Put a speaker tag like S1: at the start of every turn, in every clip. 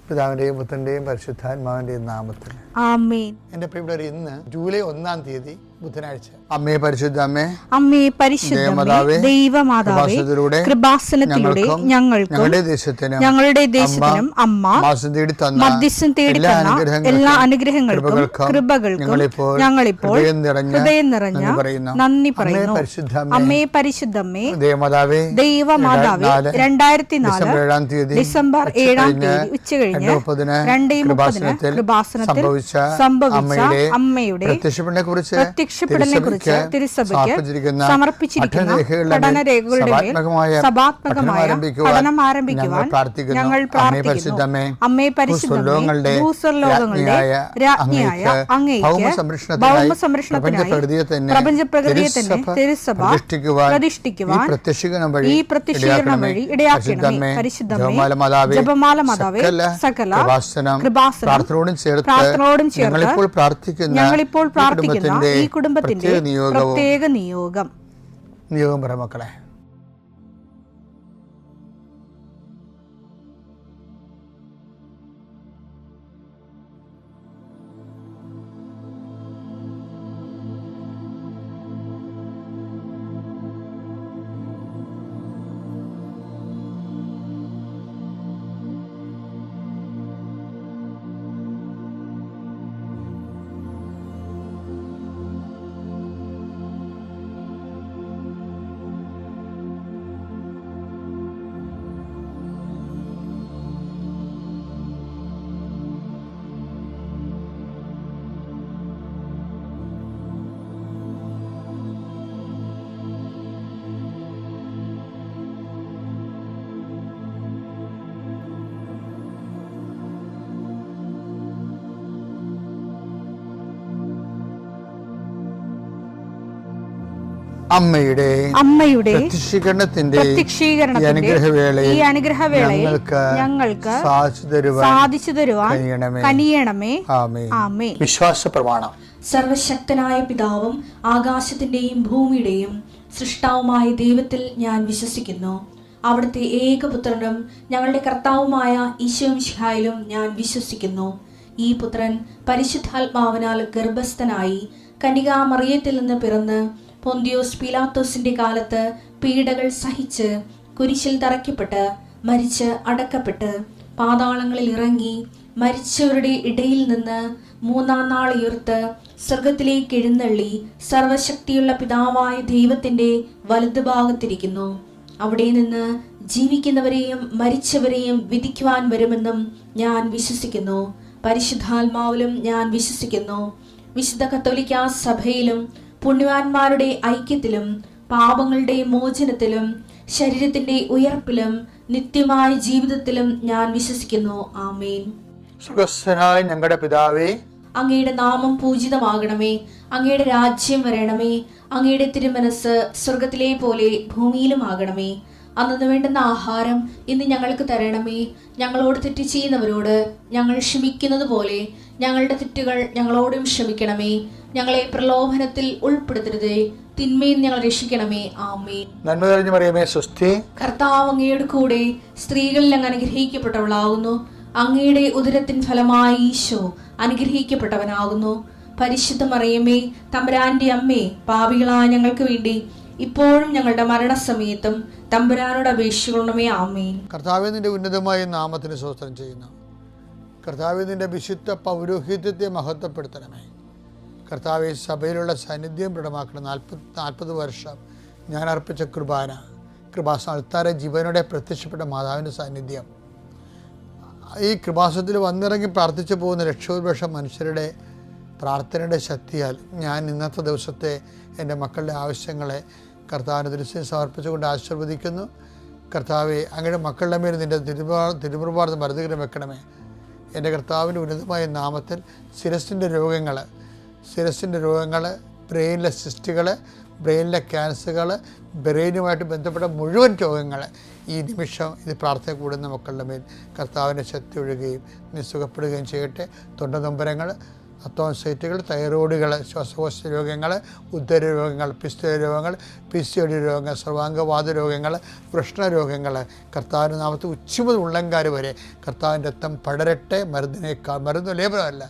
S1: പിതാവിന്റെയും പുത്രന്റെയും പരിശുദ്ധാത്മാവിന്റെയും നാമത്തിൽ
S2: ആമേൻ.
S1: എന്റെ പ്രിയപ്പെട്ടവർ, ഇന്ന് ജൂലൈ 1-ാം തീയതി ബുധനാഴ്ച. അമ്മേ പരിശുദ്ധ അമ്മേ,
S2: അമ്മേ പരിശുദ്ധ ദൈവമാതാവേ, കൃപാസനത്തിലൂടെ ഞങ്ങൾക്കും ഞങ്ങളുടെ ദേശത്തിനും അമ്മ മധ്യസ്ഥം തേടി തന്ന എല്ലാ അനുഗ്രഹങ്ങൾക്കും കൃപകൾക്കും ഞങ്ങളിപ്പോൾ ഹൃദയം നിറഞ്ഞ നന്ദി പറയുന്നു. അമ്മേ പരിശുദ്ധമ്മേ, ദൈവമാതാവേ, 2004 ഡിസംബർ 7-ാം തീയതി ഉച്ചകഴിഞ്ഞ് 2:30 കൃപാസനത്തിൽ സംഭവിച്ച അമ്മയുടെ പ്രത്യക്ഷപ്പെടലിനെ കുറിച്ച് തിരുസഭയ്ക്ക് സമർപ്പിച്ചിരിക്കുന്ന പഠനരേഖകളുടെ മേൽ സഭാത്മകമായ പഠനം ആരംഭിക്കുവാൻ ഞങ്ങൾ പ്രാർത്ഥിക്കുന്നു. അമ്മേ പരിശുദ്ധമേ, ഭൂസ്വർലോകങ്ങളുടെ രാജ്ഞിയായ അങ്ങേയ്ക്ക് ഭൗമസംരക്ഷണത്തിനായി പ്രപഞ്ചപ്രകൃതിയെ തന്നെ തിരുസഭ പ്രതിഷ്ഠിക്കുവാൻ ഈ പ്രത്യക്ഷീകരണം വഴി ഇടയാക്കണമേ. പരിശുദ്ധമേ, ജപമാല മാതാവേ, സകല കൃപാസനം പ്രാർത്ഥനയോടും ചേർത്ത് ഞങ്ങളിപ്പോൾ പ്രാർത്ഥിക്കുന്ന ഈ കുടുംബത്തിന്റെ പ്രത്യേക നിയോഗം
S1: പറ മക്കളെ.
S2: അമ്മയുടെ
S1: പ്രത്യക്ഷീകരണത്തിന്റെ
S2: ഈ അനുഗ്രഹവേളയിൽ ഞങ്ങൾക്ക് സാധിച്ചു തരുവാൻ കനിയണമേ. ആമേൻ.
S1: വിശ്വാസ പ്രമാണം.
S3: സർവശക്തനായ പിതാവും ആകാശത്തിന്റെയും ഭൂമിയുടെയും സൃഷ്ടാവുമായ ദൈവത്തിൽ ഞാൻ വിശ്വസിക്കുന്നു. അവിടുത്തെ ഏകപുത്രനും ഞങ്ങളുടെ കർത്താവുമായ ഈശോ മിശിഹായിലും ഞാൻ വിശ്വസിക്കുന്നു. ഈ പുത്രൻ പരിശുദ്ധാത്മാവിനാൽ ഗർഭസ്ഥനായി കന്യകാമറിയത്തിൽ നിന്ന് പിറന്ന് പൊന്തിയോസ് പീലാത്തോസിന്റെ കാലത്ത് പീഡകൾ സഹിച്ച് കുരിശിൽ തറയ്ക്കപ്പെട്ട് മരിച്ച് അടക്കപ്പെട്ട് പാതാളങ്ങളിൽ ഇറങ്ങി മരിച്ചവരുടെ ഇടയിൽ നിന്ന് 3-ാം നാൾ ഉയർത്ത് സ്വർഗത്തിലേക്ക് എഴുന്നള്ളി സർവശക്തിയുള്ള പിതാവായ ദൈവത്തിന്റെ വലതുഭാഗത്തിരിക്കുന്നു. അവിടെ നിന്ന് ജീവിക്കുന്നവരെയും മരിച്ചവരെയും വിധിക്കുവാൻ വരുമെന്നും ഞാൻ വിശ്വസിക്കുന്നു. പരിശുദ്ധാത്മാവിലും ഞാൻ വിശ്വസിക്കുന്നു. വിശുദ്ധ കത്തോലിക്കാ സഭയിലും പുണ്യവാന്മാരുടെ ഐക്യത്തിലും പാപങ്ങളുടെ മോചനത്തിലും ശരീരത്തിന്റെ ഉയർപ്പിലും നിത്യമായ ജീവിതത്തിലും ഞാൻ വിശ്വസിക്കുന്നു. ആമേൻ.
S1: സ്വർഗ്ഗസ്ഥനായ ഞങ്ങളുടെ പിതാവേ,
S3: അങ്ങയുടെ നാമം പൂജിതമാകണമേ. അങ്ങയുടെ രാജ്യം വരണമേ. അങ്ങയുടെ തിരുമനസ് സ്വർഗത്തിലെ പോലെ ഭൂമിയിലും ആകണമേ. അന്നു വേണ്ടുന്ന ആഹാരം ഇന്ന് ഞങ്ങൾക്ക് തരണമേ. ഞങ്ങളോട് തെറ്റ് ചെയ്യുന്നവരോട് ഞങ്ങൾ ക്ഷമിക്കുന്നത് പോലെ ഞങ്ങളുടെ തെറ്റുകൾ ഞങ്ങളോടും ക്ഷമിക്കണമേ. ഞങ്ങളെ പ്രലോഭനത്തിൽ ഉൾപ്പെടുത്തരുതേ, തിന്മയിൽ ഞങ്ങൾ രക്ഷിക്കണമേ. ആമേൻ.
S1: നന്മ നിറഞ്ഞ മറിയമേ, സ്വസ്തി.
S3: കർത്താവ് അങ്ങയുടെ കൂടെ സ്ത്രീകളിൽ അങ്ങ് അനുഗ്രഹിക്കപ്പെട്ടവളാകുന്നു. അങ്ങയുടെ ഉദരത്തിൻ ഫലമായി ഈശോ അനുഗ്രഹിക്കപ്പെട്ടവനാകുന്നു. പരിശുദ്ധ മറിയമേ, തമ്പുരാന്റെ അമ്മേ, പാപികളായ ഞങ്ങൾക്ക് വേണ്ടി ഇപ്പോഴും ഞങ്ങളുടെ മരണസമയത്തും തമ്പുരാനോട് അപേക്ഷിക്കണമേ. ആമേൻ.
S1: കർത്താവേ, നിന്റെ ഉന്നതമായ നാമത്തിന് സ്തോത്രം ചെയ്യുന്നു. കർത്താവേ, നിന്റെ വിശുദ്ധ പൗരോഹിത്യത്തെ മഹത്വപ്പെടുത്തണമേ. കർത്താവെ, സഭയിലുള്ള സാന്നിധ്യം ദൃഢമാക്കണം. 40 വർഷം ഞാൻ അർപ്പിച്ച കൃപാസന ജീവനോടെ പ്രത്യക്ഷപ്പെട്ട മാതാവിൻ്റെ സാന്നിധ്യം, ഈ കൃപാസനത്തിൽ വന്നിറങ്ങി പ്രാർത്ഥിച്ചു പോകുന്ന ലക്ഷോപലക്ഷം മനുഷ്യരുടെ പ്രാർത്ഥനയുടെ ശക്തിയാൽ ഞാൻ ഇന്നത്തെ ദിവസത്തെ എൻ്റെ മക്കളുടെ ആവശ്യങ്ങളെ കർത്താവിൻ്റെ ദൃശ്യം സമർപ്പിച്ചുകൊണ്ട് ആശീർവദിക്കുന്നു. കർത്താവെ, അങ്ങയുടെ മക്കളുടെ മേൽ നിൻ്റെ തിരുമുറുപാട് മരുന്നുകരം വെക്കണമേ. എൻ്റെ കർത്താവിൻ്റെ ഉന്നതമായ നാമത്തിൽ ശിരസിൻ്റെ രോഗങ്ങൾ, ബ്രെയിനിലെ സിസ്റ്റുകൾ, ബ്രെയിനിലെ ക്യാൻസറുകൾ, ബ്രെയിനുമായിട്ട് ബന്ധപ്പെട്ട മുഴുവൻ രോഗങ്ങൾ ഈ നിമിഷം ഇത് പ്രാർത്ഥന കൂടുന്ന മക്കളുടെ മേൽ കർത്താവിൻ്റെ ശക്തി ഒഴുകുകയും നീ സുഖപ്പെടുകയും ചെയ്യട്ടെ. തൊണ്ടനൊമ്പരങ്ങൾ, അത്തോൺസൈറ്റുകൾ, തൈറോയിഡുകൾ, ശ്വാസകോശ രോഗങ്ങൾ, ഉദര രോഗങ്ങൾ, പിസ്തുല രോഗങ്ങൾ, PCOD രോഗങ്ങൾ, സർവാംഗവാത രോഗങ്ങൾ, വൃഷ്ണരോഗങ്ങൾ, കർത്താവിൻ്റെ നാമത്തിൽ ഉച്ച മുതൽ ഉള്ളംകാര് വരെ കർത്താവിൻ്റെ രക്തം പടരട്ടെ. മരുന്ന് ലേപനമല്ല,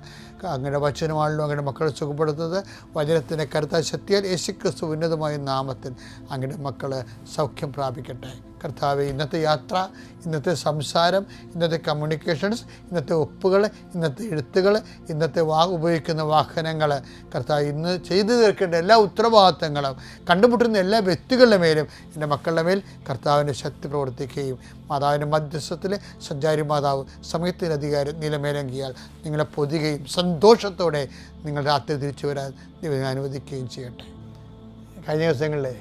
S1: അങ്ങനെ വചനമാണല്ലോ അങ്ങനെ മക്കളെ സുഖപ്പെടുത്തുന്നത്. വചനത്തിൻ്റെ കരുത്താൽ ശക്തിയാൽ യേശുക്രിസ്തു ഉന്നതമായ നാമത്തിൽ അങ്ങനെ മക്കൾ സൗഖ്യം പ്രാപിക്കട്ടെ. കർത്താവെ, ഇന്നത്തെ യാത്ര, ഇന്നത്തെ സംസാരം, ഇന്നത്തെ കമ്മ്യൂണിക്കേഷൻസ്, ഇന്നത്തെ ഒപ്പുകൾ, ഇന്നത്തെ എഴുത്തുകൾ, ഇന്നത്തെ ഉപയോഗിക്കുന്ന വാഹനങ്ങൾ, കർത്താവ് ഇന്ന് ചെയ്തു തീർക്കേണ്ട എല്ലാ ഉത്തരവാദിത്തങ്ങളും കണ്ടുമുട്ടുന്ന എല്ലാ വ്യക്തികളുടെ മേലും എൻ്റെ മക്കളുടെ മേൽ കർത്താവിൻ്റെ ശക്തി പ്രവർത്തിക്കുകയും മാതാവിൻ്റെ മധ്യസ്ഥത്തിൽ സഞ്ചാരി മാതാവ് സമയത്തിൻ്റെ അധികാരം നിലമേലങ്കിയാൽ നിങ്ങളെ പൊതുകയും സന്തോഷത്തോടെ നിങ്ങൾ രാത്രി തിരിച്ചു വരാൻ ദൈവം അനുവദിക്കുകയും ചെയ്യട്ടെ. കഴിഞ്ഞ ദിവസങ്ങളിലെ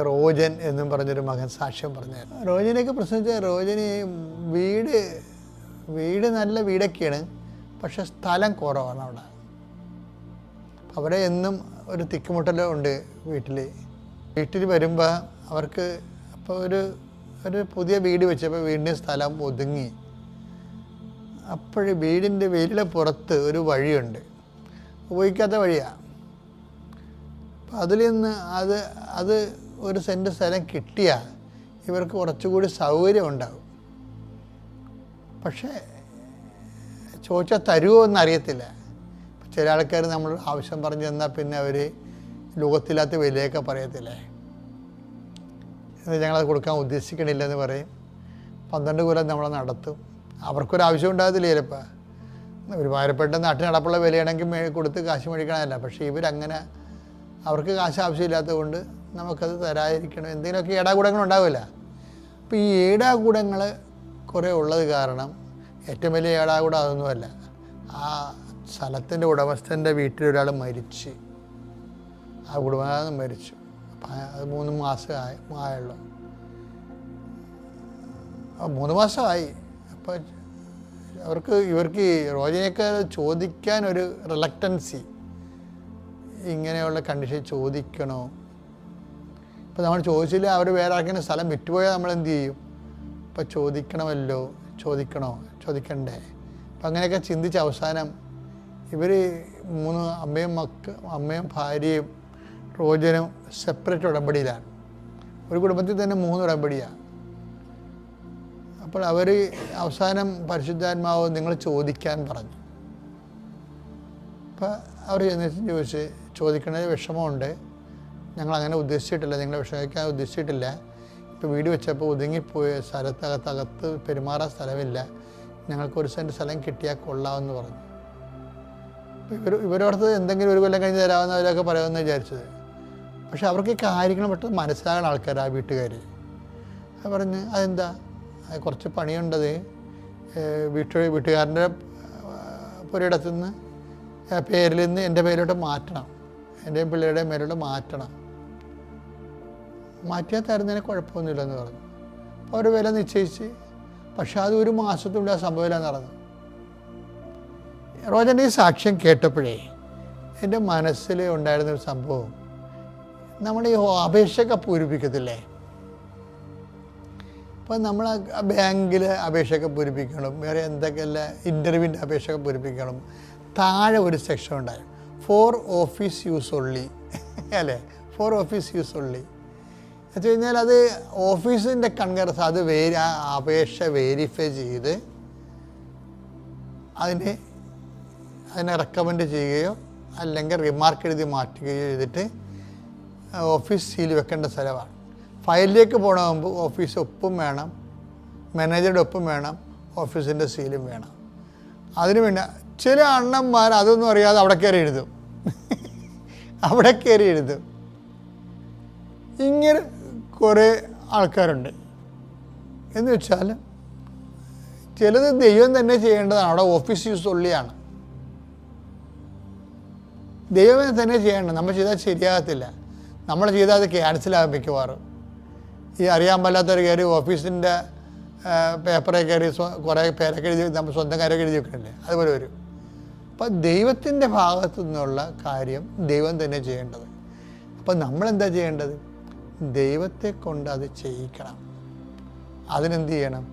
S1: റോജൻ എന്നും പറഞ്ഞൊരു മകൻ സാക്ഷ്യം പറഞ്ഞായിരുന്നു. റോജനെയൊക്കെ പ്രശ്നിച്ച റോജന് വീട് നല്ല വീടൊക്കെയാണ്, പക്ഷെ സ്ഥലം കുറവാണ് അവിടെ. അവിടെ എന്നും ഒരു തിക്കുമുട്ടലും ഉണ്ട് വീട്ടിൽ വരുമ്പോൾ അവർക്ക് അപ്പോൾ ഒരു പുതിയ വീട് വെച്ചപ്പോൾ വീടിൻ്റെ സ്ഥലം ഒതുങ്ങി. അപ്പോഴ് വീടിൻ്റെ വീടിൻ്റെ പുറത്ത് ഒരു വഴിയുണ്ട്, ഉപയോഗിക്കാത്ത വഴിയാണ്. അപ്പം അതിൽ നിന്ന് അത് 1 സെൻറ്റ് സ്ഥലം കിട്ടിയാൽ ഇവർക്ക് കുറച്ചുകൂടി സൗകര്യം ഉണ്ടാകും. പക്ഷേ ചോദിച്ചാൽ തരുമോ എന്നറിയത്തില്ല. ചില ആൾക്കാർ നമ്മൾ ആവശ്യം പറഞ്ഞു തന്നാൽ പിന്നെ അവർ ലോകത്തില്ലാത്ത വിലയൊക്കെ പറയത്തില്ലേ, ഞങ്ങളത് കൊടുക്കാൻ ഉദ്ദേശിക്കണില്ലെന്ന് പറയും. 12 കൊല്ലം നമ്മളെ നടത്തും. അവർക്കൊരാവശ്യം ഉണ്ടാകത്തില്ല ചിലപ്പോൾ. ഒരു ഭാരപ്പെട്ട നാട്ടിൽ നടപ്പുള്ള വിലയാണെങ്കിൽ കൊടുത്ത് കാശ് മേടിക്കണമല്ല. പക്ഷേ ഇവരങ്ങനെ അവർക്ക് കാശ് ആവശ്യമില്ലാത്തത് കൊണ്ട് നമുക്കത് തരാതിരിക്കണം, എന്തെങ്കിലുമൊക്കെ ഏടാകൂടങ്ങൾ ഉണ്ടാവില്ല. അപ്പോൾ ഈ ഏടാകൂടങ്ങൾ കുറേ ഉള്ളത് കാരണം ഏറ്റവും വലിയ ഏടാകൂടം അതൊന്നുമല്ല. ആ സ്ഥലത്തിൻ്റെ ഉടമസ്ഥൻ്റെ വീട്ടിലൊരാൾ മരിച്ച്, ആ കുടുംബം മരിച്ചു. അപ്പം അത് 3 മാസം ആയുള്ളൂ. 3 മാസമായി. അപ്പോൾ ഇവർക്ക് റോജനെയൊക്കെ ചോദിക്കാൻ ഒരു റിലക്റ്റൻസി, ഇങ്ങനെയുള്ള കണ്ടീഷൻ ചോദിക്കണോ. ഇപ്പോൾ നമ്മൾ ചോദിച്ചില്ല, അവർ വേറെ ആർക്കെങ്കിലും സ്ഥലം വിറ്റുപോയാൽ നമ്മൾ എന്ത് ചെയ്യും? ഇപ്പോൾ ചോദിക്കണ്ടേ. അപ്പം അങ്ങനെയൊക്കെ ചിന്തിച്ച് അവസാനം ഇവർ 3 അമ്മയും ഭാര്യയും റോജനും സെപ്പറേറ്റ് ഉടമ്പടിയിലാണ്. ഒരു കുടുംബത്തിൽ തന്നെ 3 ഉടമ്പടിയാണ്. അപ്പോൾ അവർ അവസാനം പരിശുദ്ധാത്മാവ് നിങ്ങൾ ചോദിക്കാൻ പറഞ്ഞു. അപ്പോൾ അവർ ചോദിച്ച് ചോദിക്കണത് വിഷമമുണ്ട്, ഞങ്ങളങ്ങനെ ഉദ്ദേശിച്ചിട്ടില്ല, നിങ്ങളെ വിഷമിക്കാൻ ഉദ്ദേശിച്ചിട്ടില്ല. ഇപ്പോൾ വീട് വെച്ചപ്പോൾ ഒതുങ്ങിപ്പോയ സ്ഥലത്തകത്ത് പെരുമാറാൻ സ്ഥലമില്ല, ഞങ്ങൾക്ക് 1 സെൻറ്റ് സ്ഥലം കിട്ടിയാൽ കൊള്ളാമെന്ന് പറഞ്ഞു. അപ്പോൾ ഇവരോടത്ത് എന്തെങ്കിലും 1 കൊല്ലം കഴിഞ്ഞ് തരാമെന്നവരൊക്കെ പറയുമെന്ന് വിചാരിച്ചത്. പക്ഷെ അവർക്ക് കാര്യങ്ങൾ പെട്ടെന്ന് മനസ്സിലാകുന്ന ആൾക്കാർ, ആ വീട്ടുകാർ. അത് പറഞ്ഞ് അതെന്താ, കുറച്ച് പണിയുണ്ടത്, വീട്ടുകാരൻ്റെ പുരയിടത്തു നിന്ന് പേരിൽ നിന്ന് എൻ്റെ പേരിലോട്ട് മാറ്റണം, എൻ്റെയും പിള്ളേരുടെയും പേരിലോട്ട് മാറ്റിയാൽ തരുന്നതിന് കുഴപ്പമൊന്നുമില്ലെന്ന് പറഞ്ഞു. അപ്പോൾ അവർ വില നിശ്ചയിച്ച്. പക്ഷെ അത് 1 മാസത്തിനുള്ളിൽ ആ സംഭവമില്ലെന്ന് പറഞ്ഞു. റോജൻ്റെ ഈ സാക്ഷ്യം കേട്ടപ്പോഴേ എൻ്റെ മനസ്സിൽ ഉണ്ടായിരുന്നൊരു സംഭവം, നമ്മൾ ഈ അപേക്ഷയൊക്കെ പൂരിപ്പിക്കത്തില്ലേ, അപ്പോൾ നമ്മൾ ബാങ്കിൽ അപേക്ഷയൊക്കെ പൂരിപ്പിക്കണം, വേറെ എന്തൊക്കെയല്ല ഇൻ്റർവ്യൂവിൻ്റെ അപേക്ഷയൊക്കെ പൂരിപ്പിക്കണം. താഴെ ഒരു സെക്ഷൻ ഉണ്ടായി, ഫോർ ഓഫീസ് യൂസ് ഒള്ളി അല്ലേ, ഫോർ ഓഫീസ് യൂസ് ഒള്ളി എന്ന് വെച്ച് കഴിഞ്ഞാൽ അത് ഓഫീസിൻ്റെ കൺകറൻസ്, അത് ആ അപേക്ഷ വെരിഫൈ ചെയ്ത് അതിനെ റെക്കമെൻഡ് ചെയ്യുകയോ അല്ലെങ്കിൽ റിമാർക്ക് എഴുതി മാറ്റുകയോ ചെയ്തിട്ട് ഓഫീസ് സീൽ വെക്കേണ്ട സ്ഥലമാണ്. ഫയലിലേക്ക് പോകണമെങ്കിൽ ഓഫീസ് ഒപ്പും വേണം, മാനേജറുടെ ഒപ്പും വേണം, ഓഫീസിൻ്റെ സീലും വേണം. അതിന് വേണ്ട ചില അണ്ണന്മാർ അതൊന്നും അറിയാതെ അവിടെ കയറി എഴുതും. ഇങ്ങനെ കുറേ ആൾക്കാരുണ്ട്. എന്ന് വെച്ചാൽ ചിലത് ദൈവം തന്നെ ചെയ്യേണ്ടതാണ്, അവിടെ ഓഫീസ് യൂസ് ഉള്ളിയാണ്, ദൈവം തന്നെ ചെയ്യേണ്ടത്. നമ്മൾ ചെയ്താൽ ശരിയാകത്തില്ല, നമ്മൾ ചെയ്താൽ അത് ക്യാൻസലാകും മിക്കവാറും. ഈ അറിയാൻ പാടില്ലാത്തവർ കയറി ഓഫീസിൻ്റെ പേപ്പറൊക്കെ കയറി കുറേ പേരൊക്കെ എഴുതി നമ്മൾ സ്വന്തം കാര്യമൊക്കെ എഴുതി വെക്കണില്ലേ, അതുപോലെ വരും. അപ്പം ദൈവത്തിൻ്റെ ഭാഗത്തു നിന്നുള്ള കാര്യം ദൈവം തന്നെ ചെയ്യേണ്ടത്. അപ്പം നമ്മളെന്താ ചെയ്യേണ്ടത്? ദൈവത്തെ കൊണ്ട് അത് ചെയ്യിക്കണം. അതിനെന്ത് ചെയ്യണം?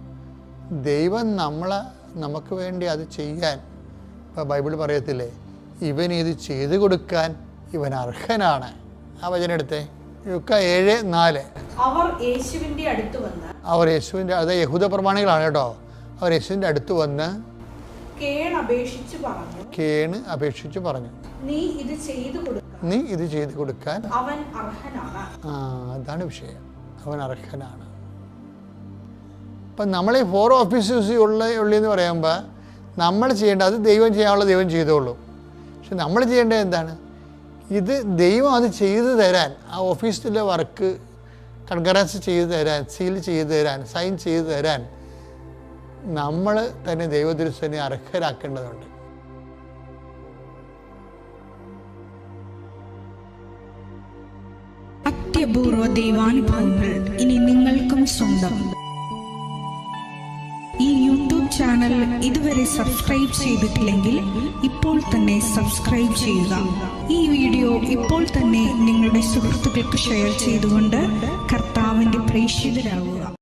S1: ദൈവം നമുക്ക് വേണ്ടി അത് ചെയ്യാൻ അപ്പോൾ ബൈബിൾ പറയത്തില്ലേ, ഇവൻ ഇത് ചെയ്തു കൊടുക്കാൻ ഇവൻ അർഹനാണ്. ആ വചനം എടുത്തേ, ലുക്ക 7:4.
S2: അവർ യേശുവിൻ്റെ അടുത്ത് വന്ന്,
S1: അത് യഹൂദ പ്രമാണികളാണ് കേട്ടോ. അവർ യേശുവിൻ്റെ അടുത്ത് വന്ന്
S2: കേണ് അപേക്ഷിച്ചു പറഞ്ഞു, നീ ഇത് ചെയ്തു കൊടുക്കാൻ അവൻ അർഹനാണ്.
S1: അതാണ് വിഷയം, അവൻ അർഹനാണ്. അപ്പം നമ്മളെ 4 ഓഫീസേഴ്സ് ഉള്ളെന്ന് പറയുമ്പോൾ നമ്മൾ ചെയ്യേണ്ടത്, അത് ദൈവം ചെയ്യാനുള്ള ദൈവം ചെയ്തോളൂ. പക്ഷെ നമ്മൾ ചെയ്യേണ്ടത് എന്താണ്? ഇത് ദൈവം അത് ചെയ്തു തരാൻ, ആ ഓഫീസിലെ വർക്ക് കൺകറൻസ് ചെയ്തു തരാൻ, സീൽ ചെയ്തു തരാൻ, സൈൻ ചെയ്തു തരാൻ നമ്മൾ തന്നെ ദൈവദൃശ്യനെ അർഹരാക്കേണ്ടതുണ്ട്.
S4: അത്യപൂർവ ദൈവാനുഭവങ്ങൾ ഇനി നിങ്ങൾക്കും സ്വന്തം. ഈ യൂട്യൂബ് ചാനൽ ഇതുവരെ സബ്സ്ക്രൈബ് ചെയ്തിട്ടില്ലെങ്കിൽ ഇപ്പോൾ തന്നെ സബ്സ്ക്രൈബ് ചെയ്യുക. ഈ വീഡിയോ ഇപ്പോൾ തന്നെ നിങ്ങളുടെ സുഹൃത്തുക്കൾക്ക് ഷെയർ ചെയ്തുകൊണ്ട് കർത്താവിന്റെ പ്രേക്ഷിതരാകുക.